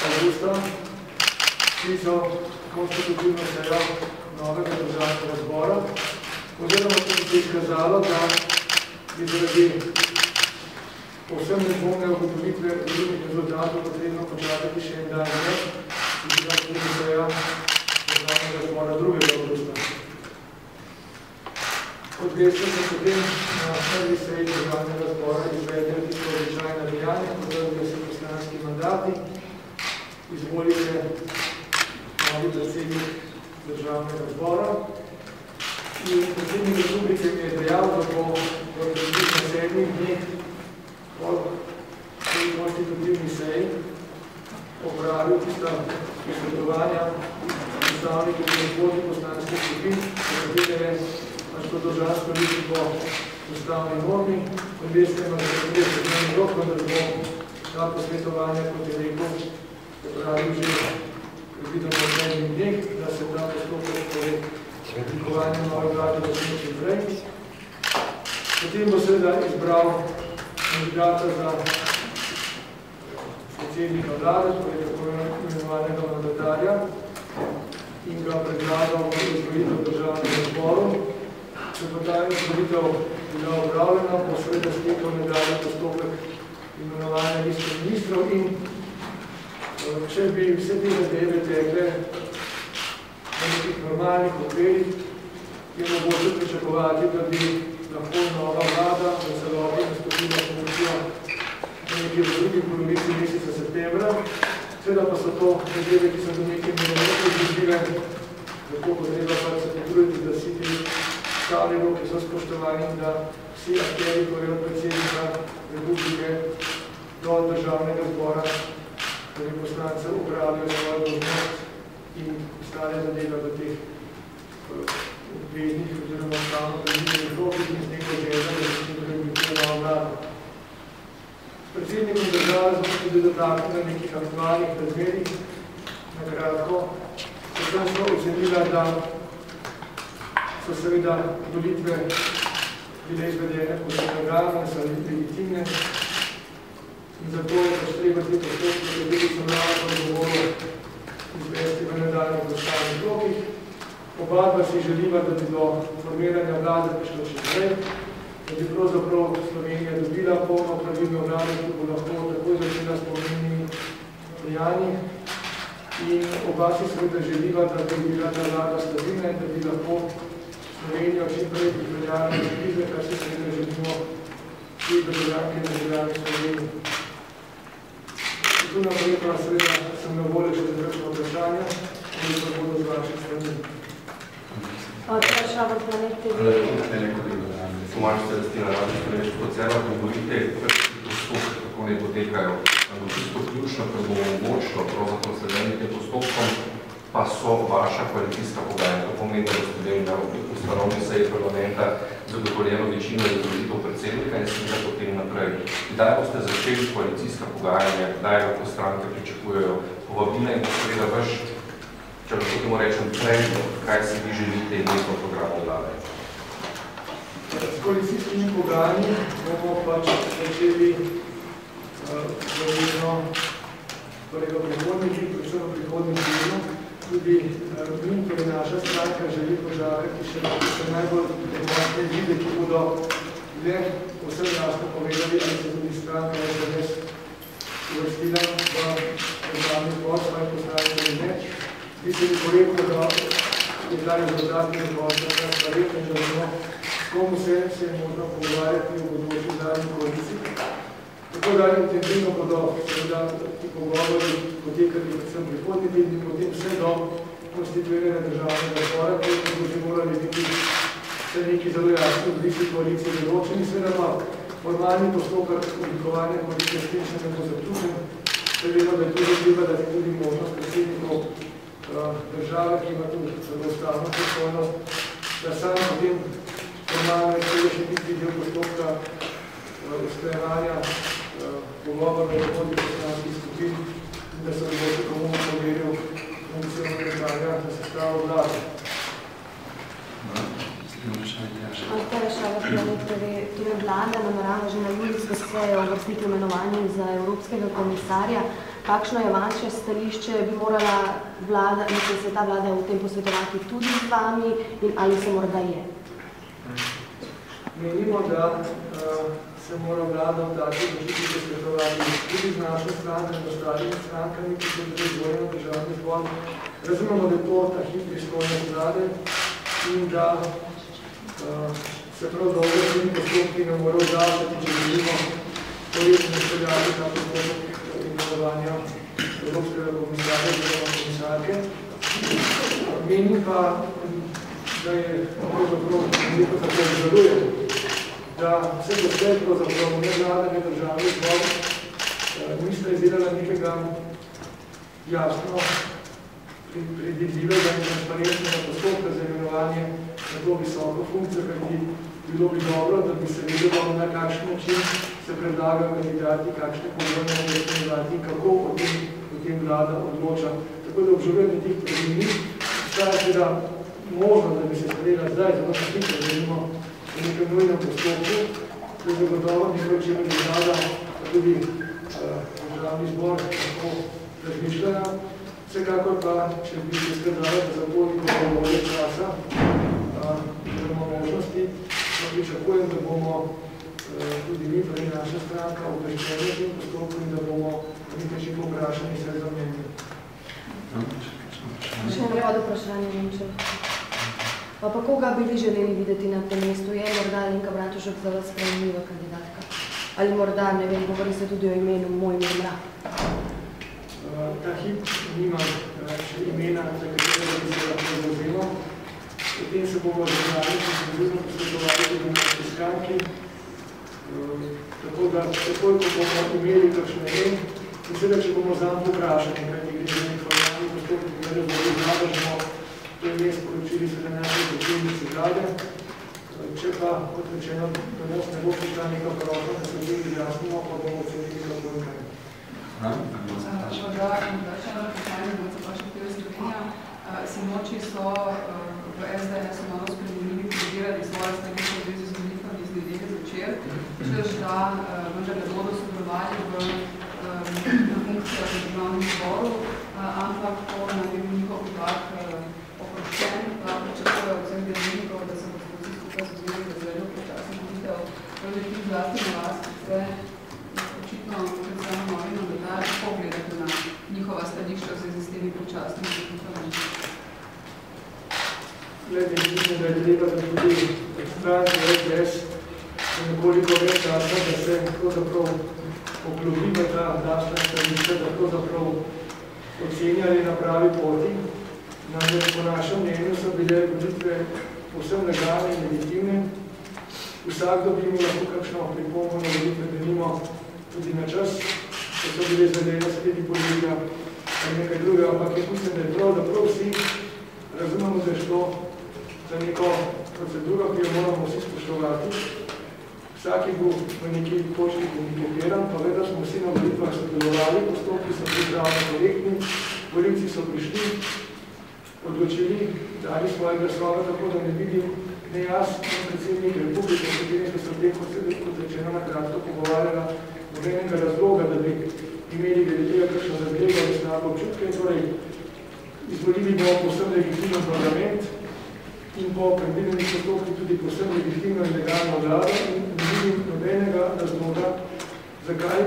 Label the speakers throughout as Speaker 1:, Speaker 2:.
Speaker 1: avgusta sklical konstitutivno sejo novega državnega zbora, oziroma se je izkazalo, da bi zaradi povsem nedvomne ugotovitve volilnih rezultatov potrebno počakati še en dan več, ki bi bila tudi seja državnega zbora 2. avgusta. Kot veste, so potem na prvi seji državnega zbora izvedli tisto običajna dejanja, da se poslanski mandati, izvolite novi predsednik državnega zbora. In predsednik republike mi je dejal, da bo v približno 7 dneh po tej konstitutivni seji opravil tista posvetovanja predstavnikov predhodnih poslanskih skupin, katere je to dolžan storiti po ustavni normi. In veste, ima se 30 rok, vendar bo ta posvetovanja, kot je rekel, opravil že predvideno v 7 dneh, da se ta postopek oblikovanja nove vlade začne čim prej. Potem bo seveda izbral kandidata za predsednika vlade, torej tako imenovanega mandatarja, in ga predlagal v izvolitev državnega zboru. Če bo ta izvolitev bila upravljena, bo seveda stekal nadaljnji postopek imenovanja liste ministrov in če bi vse te zadeve tekle na nekih normalnih okvirih, je mogoče pričakovati, da bi lahko nova vlada v celoti nastopila funkcijo nekje v drugi polovici meseca septembra. Seveda pa so to zadeve, ki so do neke mere izzive, zato bo treba pa se potruditi, da si ti stavni roki so spoštovani, da vsi akteri, torej od predsednika republike do državnega zbora, torej poslance upravijo svojo dolžnost in ostale zadeve v teh obveznih oziroma ustavno predvidenih rokih in z neko željo, da se implementira nova vlada. S predsednikom države smo tudi dotaknili nekih aktualnih razmerih. Na kratko, potem smo ocenila, da so seveda volitve bile izvedene po legalne, so legitimne in zato je pač treba te postopke, kateri so mlada dogovoril izvesti v nadaljnih ustavnih rokih. Oba dva si želiva, da bi do formiranja vlade prišlo še prej, da bi pravzaprav Slovenija dobila polno pravilno vlado, ki bo lahko takoj začela s pomembnimi dejanji. In oba si seveda želiva, da bi bila ta vlada stabilna in da bi lahko Slovenijo čim prej pripeljala na krize, kar si seveda želimo vsi državljanke in državljani Slovenije. Tu naprej pa seveda sem na voljo še za kakšno vprašanje, in pa bodo z vaših strani.
Speaker 2: Šabar Planet TV.
Speaker 3: Tomaž Celestina, Radnič Preveč Procela, govorite, postopke, kako ne potekajo. Čisto ključno, ker bo omogočilo pravzaprav sledenje tem postopkom, pa so vaša koalicijska pogajanja. To pomeni, da boste delili na ustanovni seji parlamenta zagotovljeno večino izvolitev predsednika in seveda potem naprej. Kdaj boste začeli koalicijska pogajanja, kdaj lahko stranke pričakujejo povabila in seveda vaš, če lahko temu rečem, predlog, kaj si vi želite imeti v programu vlade?
Speaker 1: S koalicijskimi pogajanji bomo pač začeli verjetno prvega prihodniki, predvsem v prihodnem tednu. Tudi mi, torej naša stranka, želi počakati še najbolj nekakšne izide, ki bodo le vsem jasno povedali, ali se tudi stranka SDS uvrstila v državni zbor svojih poslancev ali ne. Zdi se mi korektno, da je ta rezultatni zbor transparentno, da vemo, s komu se je možno pogovarjati v bodoči zadnji koaliciji. Tako da intenzivno bodo seveda ti pogovori potekali predvsem prihodnji tedni, potem vse do konstituiranja državnega zbora, ki bodo že morali biti vse neki zelo jasni odvisi koalicije določeni, seveda pa formalni postopek oblikovanja koalicije s tem še ne bo zaključen. Seveda, da je tudi treba dati tudi možnost predsednikov države, ki ima tudi zelo ustavno pristojnost, da sam potem formalno je tudi še tisti del postopka usklajevanja pogovor med vodnih poslanskih skupin in da se odloči, komu bo poveril funkcijo nekaj na sestavo vlade.
Speaker 2: Vlada namerava že na julijsko sejo uvrstiti imenovanje za evropskega komisarja. kakšno je vaše stališče, bi morala vlada, mislim, se ta vlada v tem posvetovati tudi z vami in ali se morda je?
Speaker 1: Menimo, da se mora vlada v takih odločitev posvetovati tudi z našo stranko in ostalimi strankami, ki so bili izvoljeni v državni zbor. Razumemo, da je to ta hip pristojnost vlade in da se prav dolgo s tem postopki ne mora vzdavljati, če želimo poletno izpeljati ta postopek imenovanja Evropskega komisarja oziroma komisarke. Menim pa, da je pravzaprav nekaj tako obžaluje, da vse doslej pravzaprav nevladne državni zbor nista izdelala nekega jasno predvidljivega in transparentnega postopka za imenovanje na to visoko funkcijo, kajti bilo bi dobro, da bi se vedelo, na kakšen način se predlagajo kandidati, kakšne pogodbe morajo kandidati in kako o tem vlada odloča. Tako da obžalujem, da teh predvidnih obstaja seveda možno, da bi se sprejela zdaj, zelo hitro, da imamo v nekem nujnem postopku, to je zagotovo nekaj, če bi vlada, pa tudi državni zbor tako razmišljala. Vsekakor pa, če bi se skladala, da za to nekaj bolje časa, imamo možnosti, pa pričakujem, da bomo tudi mi, pa in naša stranka, obveščeni v tem postopku in da bomo nekaj še povprašani vse za mnenje.
Speaker 2: Še eno od vprašanje, Nemče. Pa koga bi vi želeli videti na tem mestu? Je morda Alenka Bratušek za vas sprejemljiva kandidatka? Ali morda, ne vem, govori se tudi o imenu Mojmir Mrak?
Speaker 1: Ta hip nima še imena, za katerega bi se lahko zavzelo. Potem se bomo razgledali, če se zgodno posvetovali tudi na tiskanki. Tako da, takoj, ko bomo imeli kakšne vem, in seveda, če bomo zanj povprašani, kajti gre za informalni postopek, ki ne bomo vlada, bomo to ime sporočili seveda najprej predsednici vlade. Če pa, kot rečeno, do nas ne bo prišla neka prošnja, da se v tem izjasnimo, pa bomo ocenili kako in kaj.
Speaker 4: Sinoči so v SDS malo spremenili pridirali svoje stališče v zvezi z volitvami iz nedelje zvečer, češ da vendarle bodo sodelovali na funkcijah v državnem zboru, ampak to naj bi bil njihov podak oproščen, da pričakujejo vsem deležnikov, da se bodo vsi skupaj zgodili, da zelo počasnih volitev. Torej, ti zlasti na vas, ki ste očitno predvsem novi novinar, kako gledate na njihova stališča v zvezi s temi počasnimi volitvami?
Speaker 1: Glede, mislim, da je treba, da tudi stranke SDS nekoliko več časa, da se pravzaprav poglobi v ta naša stališča, da pravzaprav ocenjali na pravi poti. Namreč po našem mnenju so bile volitve povsem legalne in legitimne. Vsakdo bi imel lahko kakšno pripombo na volitve, da nimo tudi na čas, da so bile izvedene sredi politika ali nekaj drugega, ampak jaz mislim, da je prav, da prav vsi razumemo, da je šlo za neko proceduro, ki jo moramo vsi spoštovati. Vsaki bo v neki točki komunikeran, pa vedno smo vsi na volitvah sodelovali, postopki so pripravljeni korektni, volivci so prišli, odločili, dali svoje glasove, tako da ne vidim ne jaz, ne predsednik republike, s katerim so v tem, kot rečeno, na kratko pogovarjala, nobenega razloga, da bi imeli glede tega kakšno zadrego ali slabo občutke. Torej, izvolili bomo povsem legitimno parlament in po predvidenih postopkih tudi povsem legitimno in legalno vlado in ne vidim nobenega razloga, zakaj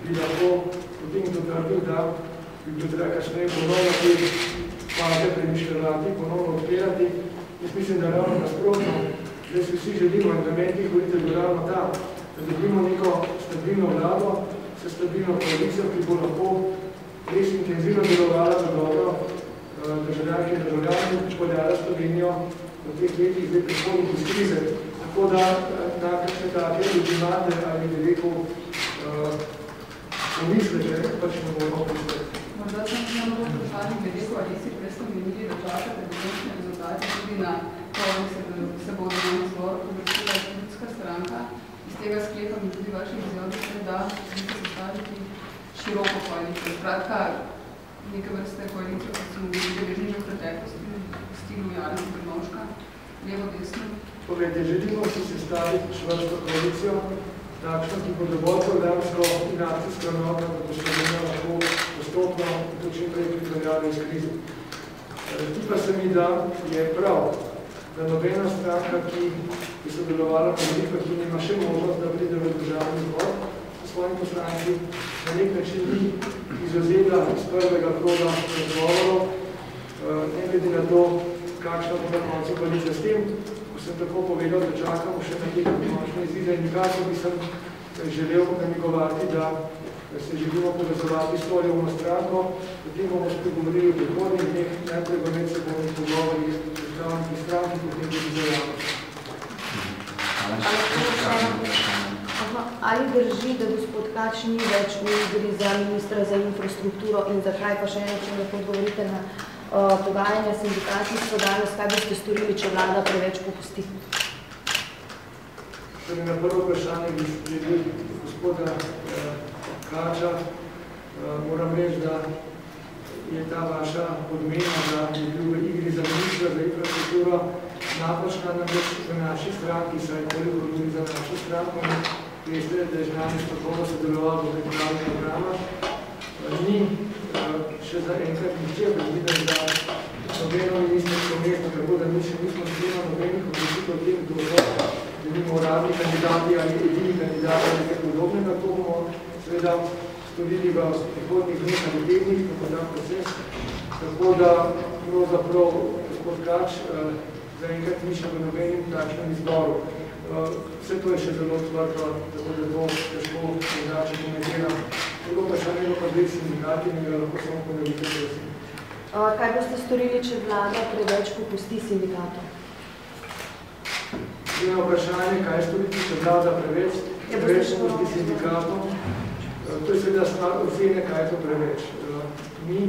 Speaker 1: bi lahko potem dotrdil, da bi bilo treba kasneje ponovno te faze premišljati, ponovno odpirati. Jaz mislim, da ravno nasprotno, da si vsi želimo in namen teh volitev bo ravno ta, da dobimo neko stabilno vlado, s stabilno koalicijo, ki bo lahko res intenzivno delovala za dobro državljanke in državljanke, ki poljala Slovenijo v teh letih zdaj prihodnih iz krize. Tako da na kakšne take ljudi imate ali bi rekel pomisleke, pač ne bomo prispeti.
Speaker 4: Morda sem samo bolj vprašanje glede koalicij, prej ste menili, da čakate določene rezultate tudi na to, da se bo državni zbor uvrstila ljudska stranka. Iz tega sklepam in tudi vaših izjav, da želite sestaviti široko koalicijo. Skratka, neke vrste koalicijo, kot smo bili deležni v preteklosti, v stilu Janeza Drnovška, levo, desno.
Speaker 1: Povejte, želimo si sestaviti čvrsto koalicijo, takšno, ki bo dovolj programsko in akcijsko enotno, da bo Slovenija lahko postopno to čim prej pripravljali iz krize. Zdi pa se mi, da je prav, da nobena stranka, ki je sodelovala na volitvah, ki nima še možnost, da pride v državni zbor s svojim poslanci, na nek način ni izvzela iz prvega kroga razgovorov, ne glede na to, kakšna bo na koncu koalicija. S tem, ko sem tako povedal, da čakamo še na nekaj končne izide in nikako bi sem želel namigovati, da se želimo povezovati s to levno stranko, potem bomo spregovorili v prihodnjih dneh, najprej bo med sebojnih pogovorih s predstavniki stranki, potem tudi za javnost.
Speaker 2: Ali drži, da gospod Kač ni več v igri za ministra za infrastrukturo in zakaj pa še eno, če lahko odgovorite na pogajanja sindikatstva danes, kaj boste storili, če vlada preveč popusti?
Speaker 1: Torej, na prvo vprašanje bi sprejeli gospoda Kača. Moram reči, da je ta vaša odmena, da je bil v igri za ministra za infrastrukturo napačna v naši stranki, saj koliko ljudi za našo stranko. Veste, da je znani strokovno sodeloval v pripravi programa. Ni še za enkrat nihče predviden za nobeno ministrsko mesto, tako da mi še nismo sprejeli nobenih odločitev o tem, kdo so, da nimo uradni kandidati ali edini kandidati ali nekaj podobnega. To bomo seveda storili v prihodnjih dneh ali tednih, tako da proces. Tako da pravzaprav gospod Kač zaenkrat ni še v nobenim takšnem izboru. Vse to je še zelo odprto, tako da to težko drugače komentiram. Drugo vprašanje pa dve sindikati in ga lahko samo ponovite, prosim.
Speaker 2: Kaj boste storili, če vlada preveč popusti sindikatov?
Speaker 1: Eno vprašanje, kaj storiti, če vlada preveč popusti sindikatov? To je seveda stvar ocene, kaj je to preveč. Mi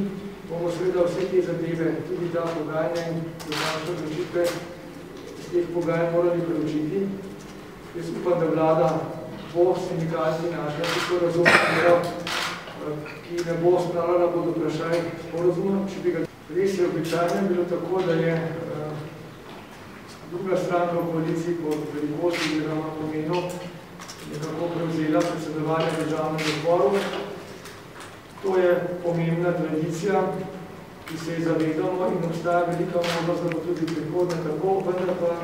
Speaker 1: bomo seveda vse te zadeve, tudi ta pogajanja in dokončne odločitve z teh pogajanj morali preučiti. Jaz upam, da vlada bo sindikalci našla tako razumno, ki ne bo spravljala pod vprašaj sporozuma. Res je običajno bilo tako, da je druga stranka v koaliciji po velikosti oziroma pomenu nekako prevzela predsedovanje državnega zboru. To je pomembna tradicija, ki se je zavedamo in obstaja velika možnost, da bo tudi prihodnje tako, vendar pa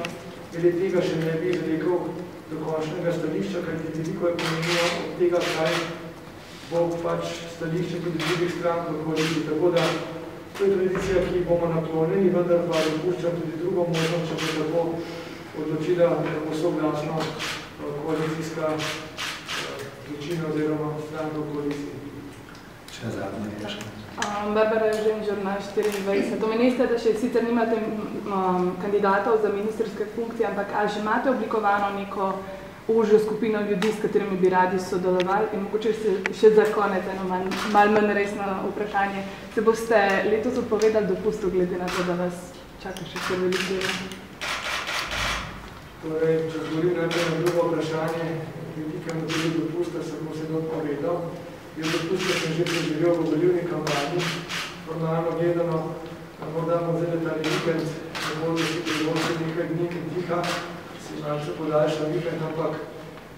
Speaker 1: glede tega še ne bi izrekel dokončnega stališča, kajti veliko je pomembno od tega, kaj bo pač stališče tudi drugih strank v koaliciji. Tako da to je tradicija, ki bomo naklonjeni, vendar pa dopuščam tudi drugo možnost, če bo tako odločila tako soglasno koalicijska večina oziroma stranka v koaliciji.
Speaker 5: Še zadnje reške.
Speaker 6: Barbara Žen, Žurnal 24. Omenili ste, da še sicer nimate kandidatov za ministerske funkcije, ampak ali že imate oblikovano neko ožjo skupino ljudi, s katerimi bi radi sodelovali? In mogoče še za konec eno malo manj resno vprašanje. Se boste letos odpovedali dopustu, glede na to, da vas čaka še kar veliko dela?
Speaker 1: Torej, če govorim najprej na drugo vprašanje, ljudi, ki imamo dopusta, sem se odpovedal. Jaz dopusta sem že preživel v volilni kampanji, formalno gledano, morda bomo zdaj letali vikend, ne bodo si priložili nekaj dni, ki tiha, si malce podaljša vikend, ampak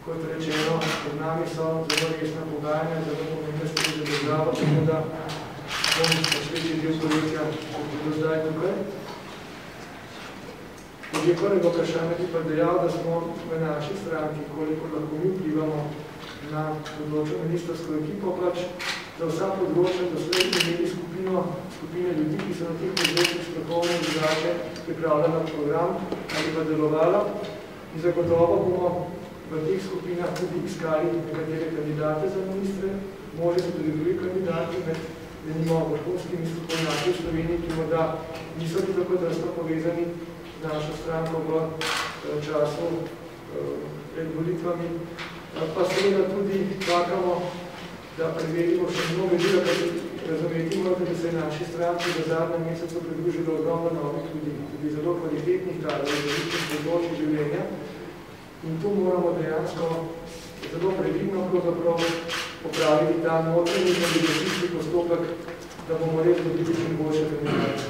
Speaker 1: kot rečeno, pod nami so zelo resna pogajanja, zelo pomembne stvari za državo, tako da bom naslednji del koalicija do zdaj tukaj. Že prvega vprašanja bi pa dejal, da smo v naši stranki, koliko lahko mi vplivamo na področjo ministrsko ekipo, pač za vsa področja doslej imeli skupine ljudi, ki so na teh področjih strokovno drugače pripravljala program ali pa delovala. In zagotovo bomo v teh skupinah tudi iskali nekatere kandidate za ministre, može so tudi drugi kandidati, med denimo vrhunskimi strokovnjaki v Sloveniji, ki morda niso tudi tako drsno povezani z našo stranko v času pred volitvami. Pa seveda tudi čakamo, da preverimo še mnogo dela, kajti razumeti morate, da se je naši stranki v zadnjem mesecu pridružilo ogromno novih ljudi, tudi zelo kvalitetnih kadrov, različnih področij življenja. In tu moramo dejansko zelo previdno pravzaprav popraviti ta notranji organizacijski postopek, da bomo res dobili čim boljše kandidate.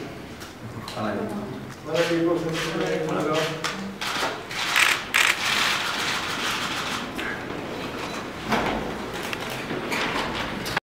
Speaker 5: Hvala lepa.
Speaker 1: Hvala lepa, sem se pomagal.